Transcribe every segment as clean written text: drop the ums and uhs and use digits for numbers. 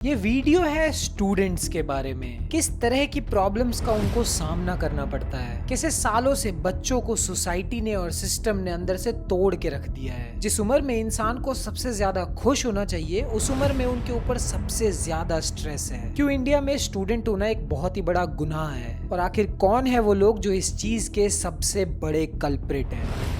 ये वीडियो है स्टूडेंट्स के बारे में, किस तरह की प्रॉब्लम्स का उनको सामना करना पड़ता है, कैसे सालों से बच्चों को सोसाइटी ने और सिस्टम ने अंदर से तोड़ के रख दिया है। जिस उम्र में इंसान को सबसे ज्यादा खुश होना चाहिए, उस उम्र में उनके ऊपर सबसे ज्यादा स्ट्रेस है। क्यों इंडिया में स्टूडेंट होना एक बहुत ही बड़ा गुनाह है, और आखिर कौन है वो लोग जो इस चीज के सबसे बड़े कल्प्रिट हैं।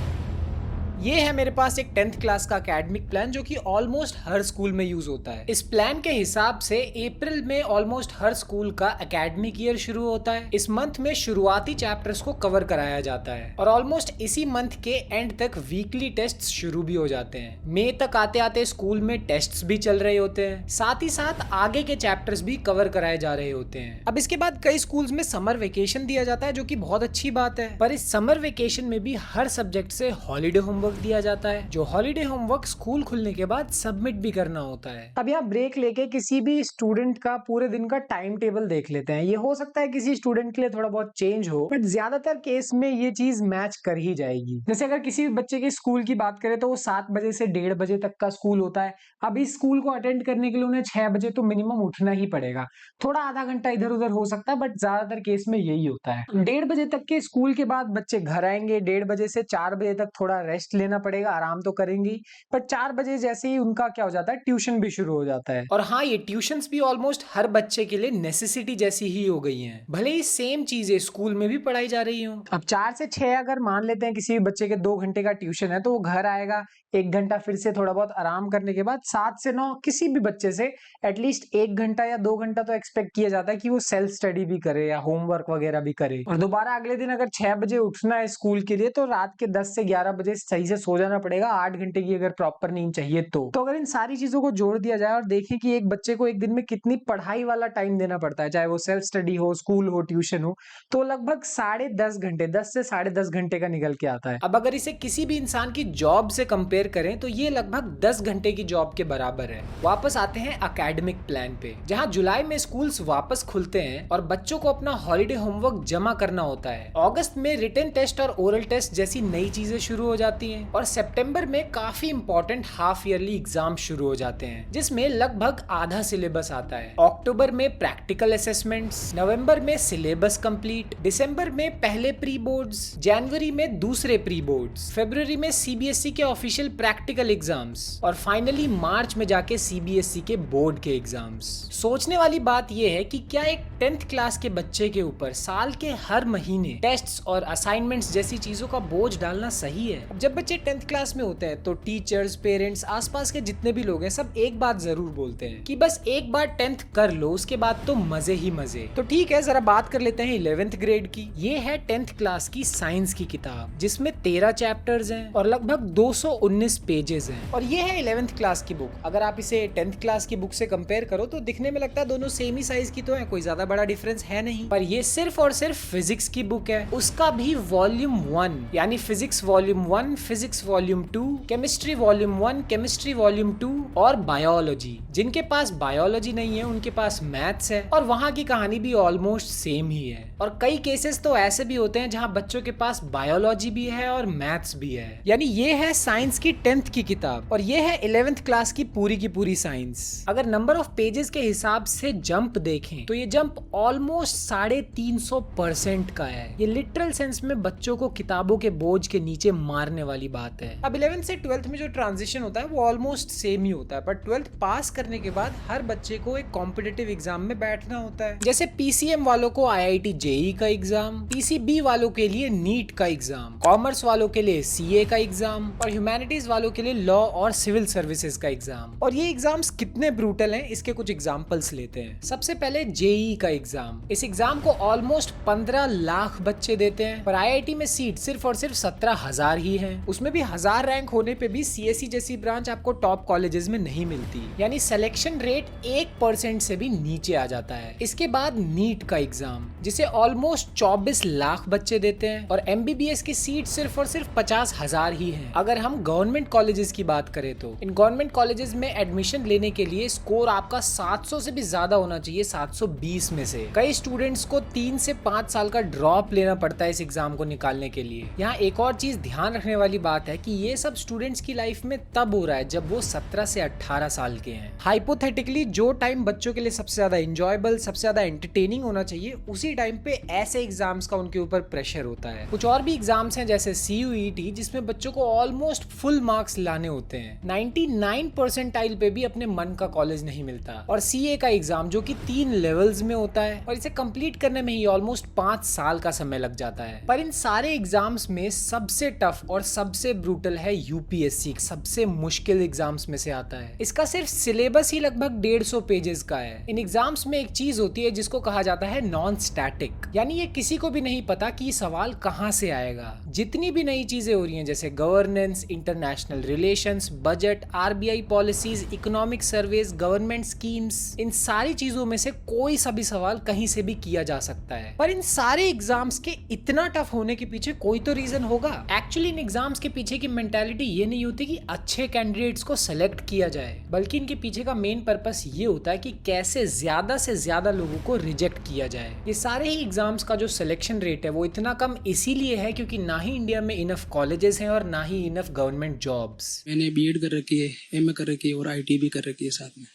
ये है मेरे पास एक 10th क्लास का एकेडमिक प्लान जो कि ऑलमोस्ट हर स्कूल में यूज होता है। इस प्लान के हिसाब से अप्रैल में ऑलमोस्ट हर स्कूल का एकेडमिक ईयर शुरू होता है। इस मंथ में शुरुआती चैप्टर्स को कवर कराया जाता है और ऑलमोस्ट इसी मंथ के एंड तक वीकली टेस्ट शुरू भी हो जाते हैं। मई तक आते आते स्कूल में टेस्ट भी चल रहे होते हैं, साथ ही साथ आगे के चैप्टर्स भी कवर कराए जा रहे होते हैं। अब इसके बाद कई स्कूल्स में समर वेकेशन दिया जाता है, जो कि बहुत अच्छी बात है। पर इस समर वेकेशन में भी हर सब्जेक्ट से हॉलीडे होमवर्क दिया जाता है, जो हॉलीडे होमवर्क स्कूल खुलने के बाद सबमिट भी करना होता है। अब यहाँ ब्रेक लेके किसी भी स्टूडेंट का पूरे दिन का टाइम टेबल देख लेते हैं। ये हो सकता है किसी स्टूडेंट के लिए थोड़ा बहुत चेंज हो, बट ज्यादातर केस में ये चीज मैच कर ही जाएगी। जैसे अगर किसी भी बच्चे के स्कूल की बात करें तो वो 7 बजे से 1:30 बजे तक का स्कूल होता है। अब इस स्कूल को अटेंड करने के लिए उन्हें 6 बजे तो मिनिमम उठना ही पड़ेगा। थोड़ा आधा घंटा इधर उधर हो सकता है, बट ज्यादातर केस में यही होता है। 1:30 बजे तक के स्कूल के बाद बच्चे घर आएंगे। 1:30 बजे से 4 बजे तक थोड़ा रेस्ट लेना पड़ेगा, आराम तो करेंगे, पर 4 बजे जैसे ही उनका क्या हो जाता है, ट्यूशन भी शुरू हो जाता है। और हाँ, ये ट्यूशंस भी ऑलमोस्ट हर बच्चे के लिए नेसेसिटी जैसी ही हो गई हैं। भले ही सेम चीजें स्कूल में भी पढ़ाई जा रही हो। अब 4 से 6 अगर मान लेते हैं किसी भी बच्चे के 2 घंटे का ट्यूशन है, तो वो घर आएगा, 1 घंटा फिर से थोड़ा बहुत आराम करने के बाद 7 से 9 किसी भी बच्चे से एटलीस्ट 1 घंटा या 2 घंटा तो एक्सपेक्ट किया जाता है कि वो सेल्फ स्टडी भी करे या होमवर्क वगैरह भी करे। और दोबारा अगले दिन अगर 6 बजे उठना है स्कूल के लिए, तो रात के 10 से 11 बजे सही से सो जाना पड़ेगा, 8 घंटे की अगर प्रॉपर नींद चाहिए तो अगर इन सारी चीजों को जोड़ दिया जाए और देखें कि एक बच्चे को एक दिन में कितनी पढ़ाई वाला टाइम देना पड़ता है, चाहे वो सेल्फ स्टडी हो, स्कूल हो, ट्यूशन हो, तो लगभग 10.5 घंटे, 10 से 10.5 घंटे का निकल के आता है। अब अगर इसे किसी भी इंसान की जॉब से कंपेयर करें तो ये लगभग 10 घंटे की जॉब के बराबर है। वापस आते हैं एकेडमिक प्लान पे, जहां जुलाई में स्कूल्स वापस खुलते हैं और बच्चों को अपना हॉलीडे होमवर्क जमा करना होता है। अगस्त में रिटन टेस्ट और ओरल टेस्ट जैसी नई चीजें शुरू हो जाती हैं और सितंबर में काफी इंपॉर्टेंट हाफ ईयरली एग्जाम शुरू हो जाते हैं, जिसमें लगभग आधा सिलेबस आता है। अक्टूबर में प्रैक्टिकल असेसमेंट्स, नवंबर में सिलेबस कंप्लीट, दिसंबर में पहले प्री बोर्ड्स, जनवरी में दूसरे प्री बोर्ड्स, फरवरी में सीबीएसई के ऑफिशियल प्रैक्टिकल एग्जाम्स और फाइनली मार्च में जाके सीबीएसई के बोर्ड के एग्जाम्स। सोचने वाली बात यह है कि क्या एक 10th क्लास के बच्चे के ऊपर साल के हर महीने टेस्ट्स और असाइनमेंट्स जैसी चीजों का बोझ डालना सही है? अब जब बच्चे 10th क्लास में होते हैं तो टीचर्स, पेरेंट्स, आसपास के जितने भी लोग हैं, सब एक बात जरूर बोलते हैं कि बस एक बार 10th कर लो, उसके बाद तो मजे ही मजे। तो ठीक है, जरा बात कर लेते हैं 11th ग्रेड की। ये है 10th क्लास की साइंस की किताब, जिसमें 13 चैप्टर्स हैं और लगभग 219 पेजेस हैं। और ये है 11th क्लास की बुक। अगर आप इसे 10th क्लास की बुक से कंपेयर करो तो दिखने में लगता है दोनों सेम ही साइज की तो है, कोई ज्यादा बड़ा डिफरेंस है नहीं। पर ये सिर्फ और सिर्फ फिजिक्स की बुक है, उसका भी वॉल्यूम 1, यानी physics volume 1, physics volume 2, chemistry volume 1, chemistry volume 2 और बायोलॉजी। जिनके पास बायोलॉजी नहीं है उनके पास मैथ्स है, और वहां की कहानी भी ऑलमोस्ट सेम ही है। और कई केसेस तो ऐसे भी होते हैं जहां बच्चों के पास बायोलॉजी भी है और मैथ्स भी है। यानी ये है साइंस की 10th की किताब और ये है 11th क्लास की पूरी साइंस। अगर नंबर ऑफ पेजेस के हिसाब से जंप देखें तो ये जंप ऑलमोस्ट 350% का है। ये लिटरल सेंस में बच्चों को किताबों के बोझ के नीचे मारने वाली बात है। अब 11th से 12th में जो ट्रांजिशन होता है वो ऑलमोस्ट सेम ही होता है, पर 12th पास करने के बाद हर बच्चे को एक कॉम्पिटिटिव एग्जाम में बैठना होता है। जैसे पीसीएम वालों को आईआईटी जेईई का एग्जाम, पीसीबी वालों के लिए नीट का एग्जाम, कॉमर्स वालों के लिए सीए का एग्जाम और ह्यूमैनिटीज वालों के लिए लॉ और सिविल सर्विसेज का एग्जाम। और ये एग्जाम्स कितने ब्रूटल हैं, इसके कुछ एग्जांपल्स लेते हैं। सबसे पहले जेईई का एग्जाम। इस एग्जाम को ऑलमोस्ट 15 लाख बच्चे देते हैं, पर आईआईटी में सीट सिर्फ और सिर्फ 17,000 ही है। उसमें भी 1000 रैंक होने पे भी सीएसई जैसी ब्रांच आपको टॉप कॉलेजेस में नहीं मिलती, यानी सिलेक्शन रेट 1% से भी नीचे आ जाता है। इसके बाद नीट का एग्जाम, जिसे ऑलमोस्ट 24 लाख बच्चे देते हैं और एमबीबीएस की सीट सिर्फ और सिर्फ 50,000 ही है। अगर हम गवर्नमेंट गवर्नमेंट कॉलेजेस की बात करें तो इन गवर्नमेंट कॉलेजेस में एडमिशन लेने के लिए स्कोर आपका 700 से भी ज्यादा होना चाहिए, 720 में से। कई स्टूडेंट्स को 3 से 5 साल का ड्रॉप लेना पड़ता है इस एग्जाम को निकालने के लिए। यहाँ एक और चीज ध्यान रखने वाली बात है कि ये सब स्टूडेंट्स की लाइफ में तब हो रहा है जब वो 17 से 18 साल के हैं। हाइपोथेटिकली जो टाइम बच्चों के लिए सबसे ज्यादा इंजॉयबल, सबसे ज्यादा एंटरटेनिंग होना चाहिए, उसी टाइम पे ऐसे एग्जाम्स का उनके ऊपर प्रेशर होता है। कुछ और भी एग्जाम्स हैं जैसे CUET, जिसमें बच्चों को ऑलमोस्ट फुल मार्क्स लाने होते हैं। 99 परसेंटाइल पे भी अपने मन का कॉलेज नहीं मिलता। और CA का एग्जाम जो कि 3 लेवल्स में होता है और इसे कंप्लीट करने में ही ऑलमोस्ट 5 साल का समय लग जाता है। पर इन सारे एग्जाम्स में सबसे टफ और सबसे ब्रूटल है UPSC, सबसे मुश्किल एग्जाम्स में से आता है। इसका सिर्फ सिलेबस ही लगभग 150 पेजेस का है। इन एग्जाम्स में एक चीज होती है जिसको कहा जाता है नॉन स्टैटिक, यानी ये किसी को भी नहीं पता कि ये सवाल कहां से आएगा। जितनी भी नई चीजें हो रही हैं जैसे governance, international relations, budget, RBI policies, economic surveys, government schemes, इन सारी चीजों में से कोई सा भी सवाल कहीं से भी किया जा सकता है। पर इन सारे एग्जाम्स के इतना टफ होने के पीछे कोई तो रीजन होगा। एक्चुअली इन एग्जाम्स के पीछे की मेंटालिटी ये नहीं होती कि अच्छे कैंडिडेट्स को सेलेक्ट किया जाए, बल्कि इनके पीछे का मेन पर्पस ये होता है कि कैसे ज्यादा से ज्यादा लोगों को रिजेक्ट किया जाए। ये सारे ही एग्जाम्स का जो सिलेक्शन रेट है वो इतना कम इसीलिए है क्योंकि ना ही इंडिया में इनफ कॉलेजेस हैं और ना ही इनफ गवर्नमेंट जॉब्स। मैंने BEd कर रखी है, MA कर रखी है और IT भी कर रखी है साथ में।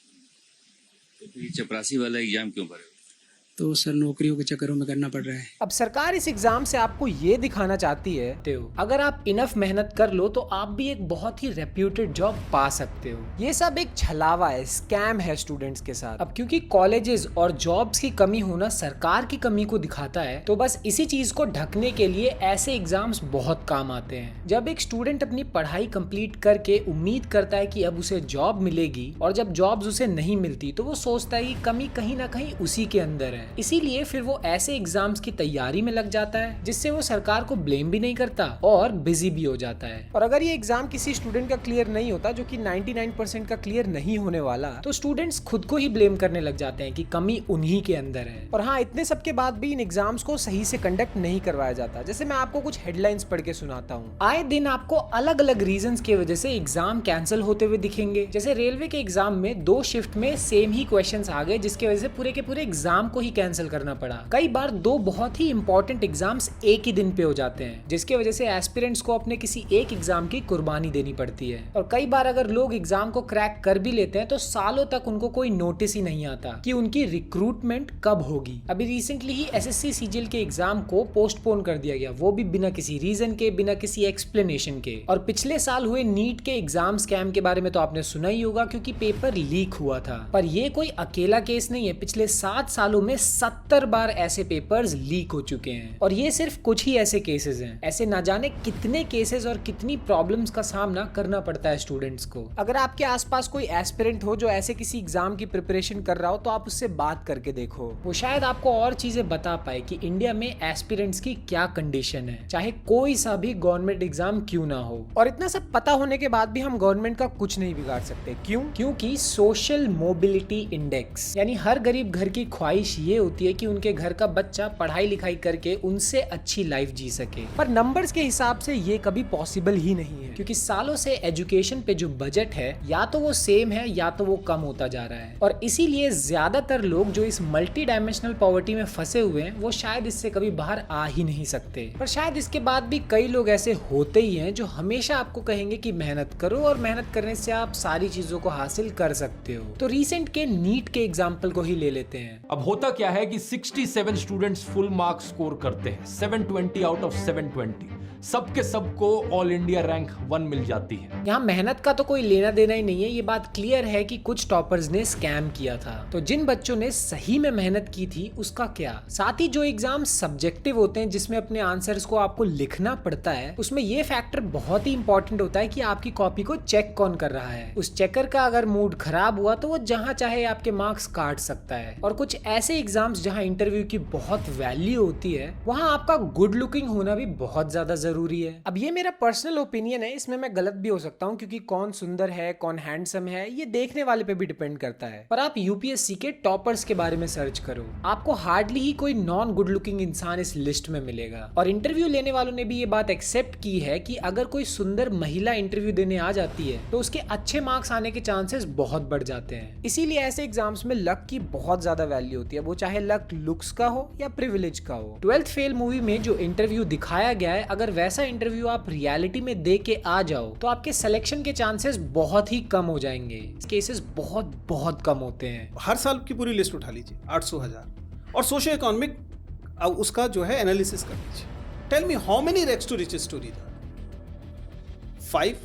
तो ये चपरासी वाला एग्जाम क्यों भरे हो? तो सर नौकरियों के चक्करों में करना पड़ रहा है। अब सरकार इस एग्जाम से आपको ये दिखाना चाहती है अगर आप इनफ मेहनत कर लो तो आप भी एक बहुत ही रेप्यूटेड जॉब पा सकते हो। ये सब एक छलावा है, स्कैम है स्टूडेंट्स के साथ। अब क्योंकि कॉलेजेस और जॉब्स की कमी होना सरकार की कमी को दिखाता है, तो बस इसी चीज को ढकने के लिए ऐसे एग्जाम्स बहुत काम आते हैं। जब एक स्टूडेंट अपनी पढ़ाई कंप्लीट करके उम्मीद करता है कि अब उसे जॉब मिलेगी और जब जॉब्स उसे नहीं मिलती तो वो सोचता है कि कमी कहीं ना कहीं उसी के अंदर है। इसीलिए फिर वो ऐसे एग्जाम्स की तैयारी में लग जाता है जिससे वो सरकार को ब्लेम भी नहीं करता और बिजी भी हो जाता है। और अगर ये एग्जाम किसी स्टूडेंट का क्लियर नहीं होता, जो कि 99% का क्लियर नहीं होने वाला, तो स्टूडेंट्स खुद को ही ब्लेम करने लग जाते हैं कि कमी उन्हीं के अंदर है। और हाँ, इतने सब के बाद भी इन एग्जाम्स को सही से कंडक्ट नहीं करवाया जाता। जैसे मैं आपको कुछ हेडलाइंस पढ़ के सुनाता हूँ। आए दिन आपको अलग अलग रीजंस की वजह से एग्जाम कैंसिल होते हुए दिखेंगे। जैसे रेलवे के एग्जाम में 2 शिफ्ट में सेम ही क्वेश्चंस आ गए, जिसकी वजह से पूरे के पूरे एग्जाम को ही कैंसिल करना पड़ा। कई बार 2 बहुत ही इंपॉर्टेंट एग्जाम्स एक ही दिन पे हो जाते हैं, जिसके वजह से एस्पिरेंट्स को अपने किसी एक एग्जाम की कुर्बानी देनी पड़ती है। और कई बार अगर लोग एग्जाम को क्रैक कर भी लेते हैं तो सालों तक उनको कोई नोटिस ही नहीं आता कि उनकी रिक्रूटमेंट कब होगी। अभी रिसेंटली ही SSC CGL के एग्जाम को पोस्टपोन कर दिया गया, वो भी बिना किसी रीजन के, बिना किसी एक्सप्लेनेशन के। और पिछले साल हुए नीट के एग्जाम स्कैम के बारे में तो आपने सुना ही होगा, क्योंकि पेपर लीक हुआ था। पर ये कोई अकेला केस नहीं है, पिछले 7 सालों में 70 बार ऐसे पेपर्स लीक हो चुके हैं। और ये सिर्फ कुछ ही ऐसे केसेस हैं, ऐसे ना जाने कितने केसेस और कितनी प्रॉब्लम्स का सामना करना पड़ता है स्टूडेंट्स को। अगर आपके आसपास कोई एस्पिरेंट हो जो ऐसे किसी एग्जाम की प्रिपरेशन कर रहा हो, तो आप उससे बात करके देखो, वो शायद आपको और चीजें बता पाए कि इंडिया में एस्पिरेंट्स की क्या कंडीशन है, चाहे कोई सा भी गवर्नमेंट एग्जाम क्यों ना हो। और इतना सब पता होने के बाद भी हम गवर्नमेंट का कुछ नहीं बिगाड़ सकते। क्यों? क्योंकि सोशल मोबिलिटी इंडेक्स, यानी हर गरीब घर की ख्वाहिश ये होती है कि उनके घर का बच्चा पढ़ाई लिखाई करके उनसे अच्छी लाइफ जी सके। पर नंबर्स के हिसाब से ये कभी पॉसिबल ही नहीं है, क्योंकि सालों से एजुकेशन पे जो बजट है या तो वो सेम है या तो वो कम होता जा रहा है। और इसीलिए ज्यादातर लोग जो इस मल्टी डायमेंशनल पॉवर्टी में फंसे हुए हैं, वो शायद इससे कभी बाहर आ ही नहीं सकते। पर शायद इसके बाद भी कई लोग ऐसे होते ही हैं जो हमेशा आपको कहेंगे कि मेहनत करो और मेहनत करने से आप सारी चीजों को हासिल कर सकते हो। तो रिसेंट के नीट के एग्जाम्पल को ही ले लेते हैं। अब होता क्या है कि 67 स्टूडेंट्स फुल मार्क्स स्कोर करते हैं, 720 आउट ऑफ 720। सबके सबको ऑल इंडिया रैंक 1 मिल जाती है। यहाँ मेहनत का तो कोई लेना देना ही नहीं है, ये बात क्लियर है कि कुछ टॉपर्स ने स्कैम किया था। तो जिन बच्चों ने सही में मेहनत की थी उसका क्या। साथ ही जो एग्जाम सब्जेक्टिव होते हैं जिसमें अपने आंसर्स को आपको लिखना पड़ता है, उसमें ये फैक्टर बहुत ही इंपॉर्टेंट होता है कि आपकी कॉपी को चेक कौन कर रहा है। उस चेकर का अगर मूड खराब हुआ तो वो जहाँ चाहे आपके मार्क्स काट सकता है। और कुछ ऐसे एग्जाम्स जहाँ इंटरव्यू की बहुत वैल्यू होती है, वहाँ आपका गुड लुकिंग होना भी बहुत ज्यादा जरूरी जरूरी है। अब ये मेरा पर्सनल ओपिनियन है, इसमें मैं गलत भी हो सकता हूँ, क्योंकि कौन सुंदर है कौन हैंडसम है ये देखने वाले पे भी डिपेंड करता है। पर आप यूपीएससी के टॉपर्स के बारे में सर्च करो, आपको हार्डली ही कोई नॉन गुड लुकिंग इंसान इस लिस्ट में मिलेगा। और इंटरव्यू लेने वालों ने भी ये बात एक्सेप्ट की है कि अगर कोई सुंदर महिला इंटरव्यू देने आ जाती है तो उसके अच्छे मार्क्स आने के चांसेस बहुत बढ़ जाते हैं। इसीलिए ऐसे एग्जाम्स में लक की बहुत ज्यादा वैल्यू होती है, वो चाहे लक लुक्स का हो या प्रिविलेज का हो। 12th फेल मूवी में जो इंटरव्यू दिखाया गया है, अगर वैसा इंटरव्यू आप रियलिटी में दे के आ जाओ तो आपके सिलेक्शन के चांसेस बहुत ही कम हो जाएंगे। केसेस बहुत बहुत कम होते हैं। हर साल की पूरी लिस्ट उठा लीजिए 800,000 और सोशियो इकोनॉमिक उसका जो है एनालिसिस कर लीजिए। Tell me how many rags to riches story था? 5,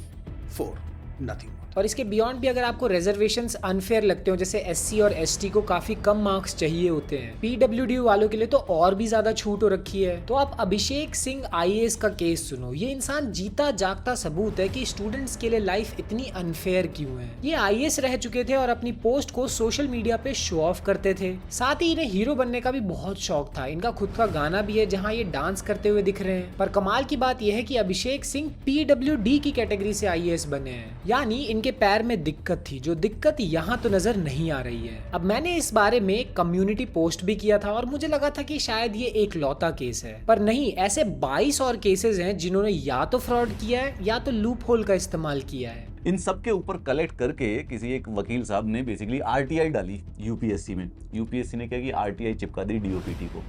4, नथिंग। और इसके बियॉन्ड भी अगर आपको रिजर्वेशंस अनफेयर लगते हो, जैसे एससी और एसटी को काफी कम मार्क्स चाहिए होते हैं, पीडब्ल्यूडी वालों के लिए तो और भी ज्यादा छूट हो रखी है, तो आप अभिषेक सिंह आईएएस का केस सुनो। ये इंसान जीता जागता सबूत है कि स्टूडेंट्स के लिए लाइफ इतनी अनफेयर क्यों है। ये आईएएस रह चुके थे और अपनी पोस्ट को सोशल मीडिया पे शो ऑफ करते थे। साथ ही इन्हें हीरो बनने का भी बहुत शौक था। इनका खुद का गाना भी है जहाँ ये डांस करते हुए दिख रहे हैं। पर कमाल की बात यह है कि अभिषेक सिंह पीडब्ल्यूडी की कैटेगरी से आईएएस बने हैं, यानी इनके पैर में दिक्कत थी, जो दिक्कत यहाँ तो नजर नहीं आ रही है। अब मैंने इस बारे में कम्युनिटी पोस्ट भी किया था और मुझे लगा था कि शायद ये एक लौता केस है, पर नहीं, ऐसे 22 और केसेस हैं जिन्होंने या तो फ्रॉड किया है या तो लूप होल का इस्तेमाल किया है। इन सब के ऊपर कलेक्ट करके किसी एक वकील साहब ने बेसिकली आरटीआई डाली यूपीएससी में। यूपीएससी ने क्या किया, आरटीआई चिपका दी डीओपीटी को।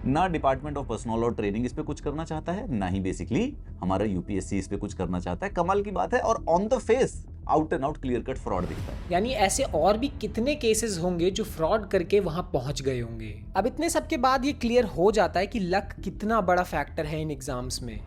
ना डिपार्टमेंट ऑफ पर्सनल और ट्रेनिंग इस पे कुछ करना चाहता है, ना ही बेसिकली हमारा यूपीएससी इस पे कुछ करना चाहता है। कमाल की बात है, और on the face out and out clear cut fraud दिखता है। यानी ऐसे और भी कितने केसेस होंगे जो फ्रॉड करके वहां पहुंच गए होंगे। अब इतने सब के बाद ये क्लियर हो जाता है कि लक कितना बड़ा फैक्टर है इन एग्जाम्स में।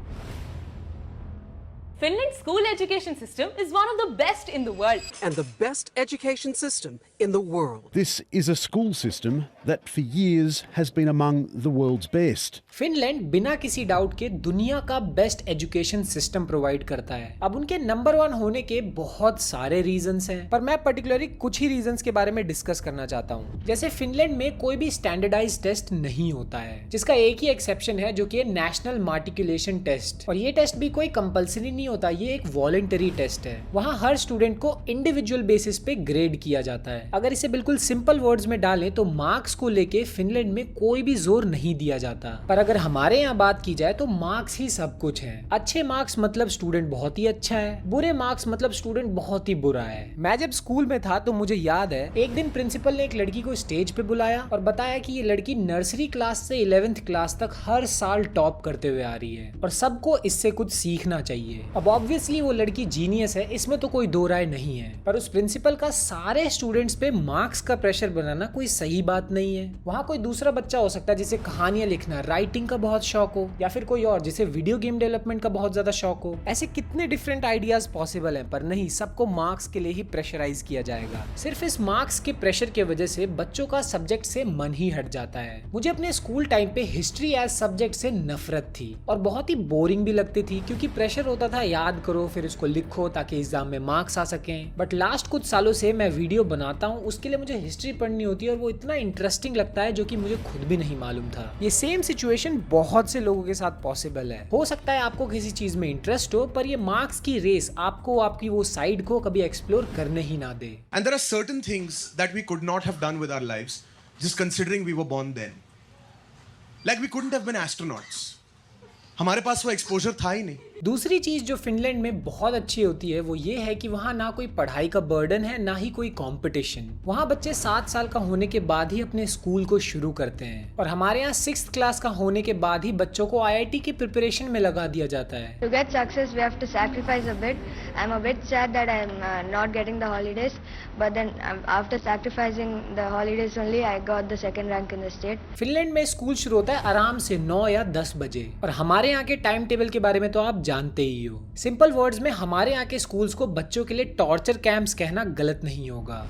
Finland's school education system is one of the best in the world. And the best education system in the world. This is a school system that for years has been among the world's best. Finland बिना किसी doubt के दुनिया का best education system provide करता है। अब उनके number 1 होने के बहुत सारे रीजंस हैं, पर मैं पर्टिकुलरली कुछ ही रीजंस के बारे में डिस्कस करना चाहता हूँ। जैसे फिनलैंड में कोई भी स्टैंडर्डाइज टेस्ट नहीं होता है, जिसका एक ही एक्सेप्शन है जो कि नेशनल मार्टिकुलेशन टेस्ट। और ये टेस्ट भी कोई कंपलसरी नहीं होता, ये एक वॉलंटरी टेस्ट है। वहाँ हर स्टूडेंट को इंडिविजुअल बेसिस पे ग्रेड किया जाता है। अगर इसे बिल्कुल सिंपल वर्ड्स में डालें तो मार्क्स को लेके फिनलैंड में कोई भी जोर नहीं दिया जाता। पर अगर हमारे यहाँ बात की जाए तो मार्क्स ही सब कुछ है। अच्छे मार्क्स मतलब स्टूडेंट बहुत ही अच्छा है, बुरे मार्क्स मतलब स्टूडेंट बहुत ही बुरा है। मैं जब स्कूल में था तो मुझे याद है एक दिन प्रिंसिपल ने एक लड़की को स्टेज पे बुलाया और बताया कि ये लड़की नर्सरी क्लास से 11th क्लास तक हर साल टॉप करते हुए आ रही है और सबको इससे कुछ सीखना चाहिए। अब ऑब्वियसली वो लड़की जीनियस है, इसमें तो कोई दो राय नहीं है, पर उस प्रिंसिपल का सारे स्टूडेंट्स पे मार्क्स का प्रेशर बनाना कोई सही बात नहीं है। वहाँ कोई दूसरा बच्चा हो सकता है जिसे कहानियां लिखना, राइटिंग का बहुत शौक हो, या फिर कोई और जिसे वीडियो गेम डेवलपमेंट का बहुत ज्यादा शौक हो। ऐसे कितने डिफरेंट आइडियाज पॉसिबल हैं, पर नहीं, सबको मार्क्स के लिए ही प्रेशराइज किया जाएगा। सिर्फ इस मार्क्स के प्रेशर की वजह से बच्चों का सब्जेक्ट से मन ही हट जाता है। मुझे अपने स्कूल टाइम पे हिस्ट्री एज सब्जेक्ट से नफरत थी और बहुत ही बोरिंग भी लगती थी, क्योंकि प्रेशर होता था याद करो फिर उसको लिखो ताकि एग्जाम में मार्क्स आ सकें। बट लास्ट कुछ सालों से मैं वीडियो बनाता हूँ, उसके लिए मुझे हिस्ट्री पढ़नी होती है और वो इतना इंटरेस्टिंग लगता है जो कि मुझे खुद भी नहीं मालूम था। ये सेम सिचुएशन बहुत से लोगों के साथ पॉसिबल है। हो सकता है आपको किसी चीज में इंटरेस्ट हो, पर ये मार्क्स की रेस आपको आपकी वो साइड को कभी एक्सप्लोर करने ही ना दे। And there are certain things that we could not have done with our lives, just considering we were born then. Like we couldn't have been astronauts. हमारे पास वो एक्सपोजर था ही नहीं। दूसरी चीज जो फिनलैंड में बहुत अच्छी होती है वो ये है कि वहाँ ना कोई पढ़ाई का बर्डन है, ना ही कोई कंपटीशन। वहाँ बच्चे 7 साल का होने के बाद ही अपने स्कूल को शुरू करते हैं और हमारे यहाँ 6th क्लास का होने के बाद ही बच्चों को IIT की प्रिपरेशन में लगा दिया जाता है। To get success, we have to sacrifice a bit. I'm a bit sad that I'm not getting the holidays, but then after sacrificing the holidays only, I got the 2nd rank in the state. Finland में school शुरू होता है आराम से 9 या 10 बजे और हमारे यहाँ के टाइम टेबल के बारे में तो आप जानते ही हो। सिंपल वर्ड्स में हमारे यहाँ के स्कूल्स को बच्चों के लिए टॉर्चर कैंप्स कहना गलत नहीं होगा।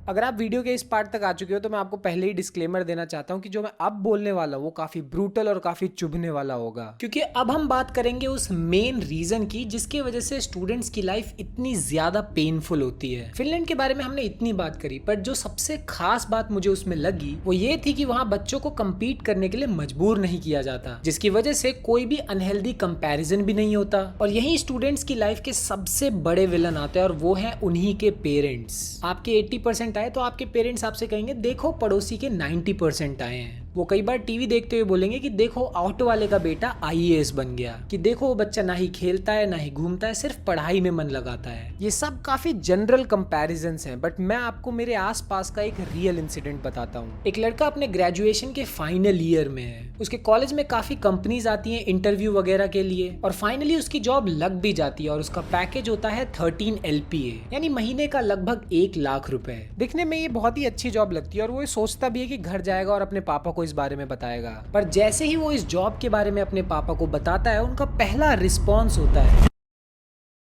अगर आप वीडियो के इस पार्ट तक आ चुके हो तो मैं आपको पहले ही डिस्क्लेमर देना चाहता हूँ कि जो मैं अब बोलने वाला हूँ वो काफी ब्रूटल और काफी चुभने वाला होगा, क्योंकि अब हम बात करेंगे उस मेन रीजन की जिसकी वजह से स्टूडेंट्स की लाइफ इतनी ज्यादा पेनफुल होती है। फिनलैंड के बारे में हमने इतनी बात करी, पर जो सबसे खास बात मुझे उसमें लगी वो ये थी कि वहाँ बच्चों को कम्पीट करने के लिए मजबूर नहीं किया जाता, जिसकी वजह से कोई भी अनहेल्दी कंपैरिजन भी नहीं होता। और यही स्टूडेंट्स की लाइफ के सबसे बड़े विलन आते हैं और वो है उन्हीं के पेरेंट्स। आपके 80% आए तो आपके पेरेंट्स आपसे कहेंगे देखो पड़ोसी के 90% आए हैं। वो कई बार टीवी देखते हुए बोलेंगे कि देखो ऑटो वाले का बेटा IAS बन गया, कि देखो वो बच्चा ना ही खेलता है ना ही घूमता है, सिर्फ पढ़ाई में मन लगाता है। ये सब काफी जनरल कंपैरिजंस हैं, बट मैं आपको मेरे आसपास का एक रियल इंसिडेंट बताता हूँ। एक लड़का अपने ग्रेजुएशन के फाइनल ईयर में है, उसके कॉलेज में काफी कंपनीज आती हैं इंटरव्यू वगैरह के लिए, और फाइनली उसकी जॉब लग भी जाती है और उसका पैकेज होता है 13 LPA, यानी महीने का लगभग 1 लाख रुपए। दिखने में ये बहुत ही अच्छी जॉब लगती है और वो ये सोचता भी है कि घर जाएगा और अपने पापा को इस बारे में बताएगा। पर जैसे ही वो इस जॉब के बारे में अपने पापा को बताता है, उनका पहला रिस्पॉन्स होता है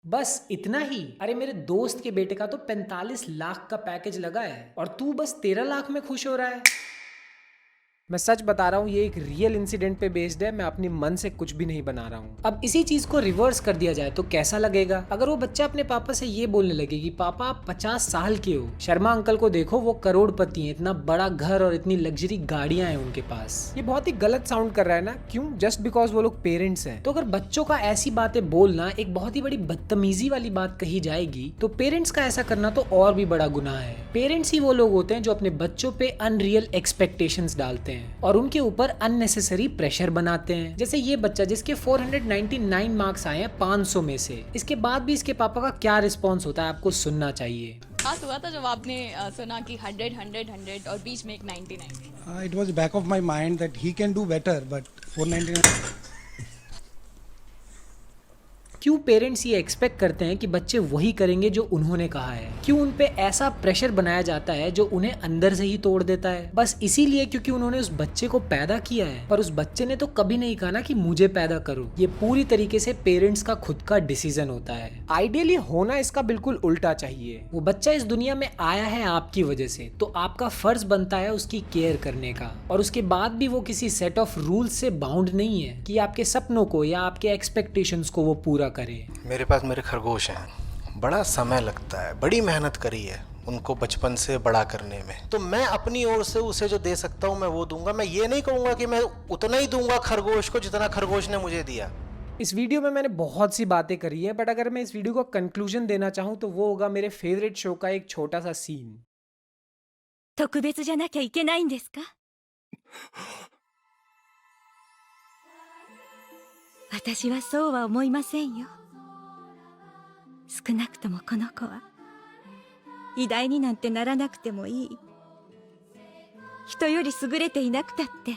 बस इतना ही, अरे मेरे दोस्त के बेटे का तो 45 लाख का पैकेज लगा है और तू बस 13 लाख में खुश हो रहा है। मैं सच बता रहा हूँ, ये एक रियल इंसिडेंट पे बेस्ड है, मैं अपने मन से कुछ भी नहीं बना रहा हूँ। अब इसी चीज को रिवर्स कर दिया जाए तो कैसा लगेगा? अगर वो बच्चा अपने पापा से ये बोलने लगे कि पापा आप 50 साल के हो, शर्मा अंकल को देखो वो करोड़पति हैं, इतना बड़ा घर और इतनी लग्जरी गाड़ियां हैं उनके पास। ये बहुत ही गलत साउंड कर रहा है ना? क्यों? जस्ट बिकॉज वो लोग पेरेंट्स हैं। तो अगर बच्चों का ऐसी बातें बोलना एक बहुत ही बड़ी बदतमीजी वाली बात कही जाएगी, तो पेरेंट्स का ऐसा करना तो और भी बड़ा गुनाह है। पेरेंट्स ही वो लोग होते हैं जो अपने बच्चों पे अनरियल एक्सपेक्टेशंस डालते हैं और उनके ऊपर अननेसेसरी प्रेशर बनाते हैं। जैसे ये बच्चा जिसके 499 मार्क्स आए हैं 500 में से, इसके बाद भी इसके पापा का क्या रिस्पॉन्स होता है आपको सुनना चाहिए। हाथ हुआ था जब आपने सुना कि 100 100 100 और बीच में एक 99। It was back of my mind that he can do better, but 499। क्यों पेरेंट्स ये एक्सपेक्ट करते हैं कि बच्चे वही करेंगे जो उन्होंने कहा है? क्यों उन पे ऐसा प्रेशर बनाया जाता है जो उन्हें अंदर से ही तोड़ देता है? बस इसीलिए क्योंकि उन्होंने उस बच्चे को पैदा किया है, पर उस बच्चे ने तो कभी नहीं कहा ना कि मुझे पैदा करो। ये पूरी तरीके से पेरेंट्स का खुद का डिसीजन होता है। आइडियली होना इसका बिल्कुल उल्टा चाहिए। वो बच्चा इस दुनिया में आया है आपकी वजह से, तो आपका फर्ज बनता है उसकी केयर करने का, और उसके बाद भी वो किसी सेट ऑफ रूल्स से बाउंड नहीं है कि आपके सपनों को या आपके एक्सपेक्टेशंस को वो पूरा करे। मेरे पास मेरे खरगोश हैं, बड़ा समय लगता है, बड़ी मेहनत करी है उनको बचपन से बड़ा करने में, तो मैं अपनी ओर से उसे जो दे सकता हूँ मैं वो दूंगा। मैं ये नहीं कहूँगा कि मैं उतना ही दूंगा खरगोश को जितना खरगोश ने मुझे दिया। इस वीडियो में मैंने बहुत सी बातें करी है, बट अगर मैं इस वीडियो का कंक्लूजन देना चाहूँ तो वो होगा मेरे फेवरेट शो का एक छोटा सा सीन। 特別じゃなきゃいけないんですか? 私はそうは思いませんよ。少なくともこの子は偉大になんてならなくてもいい。人より優れていなくたって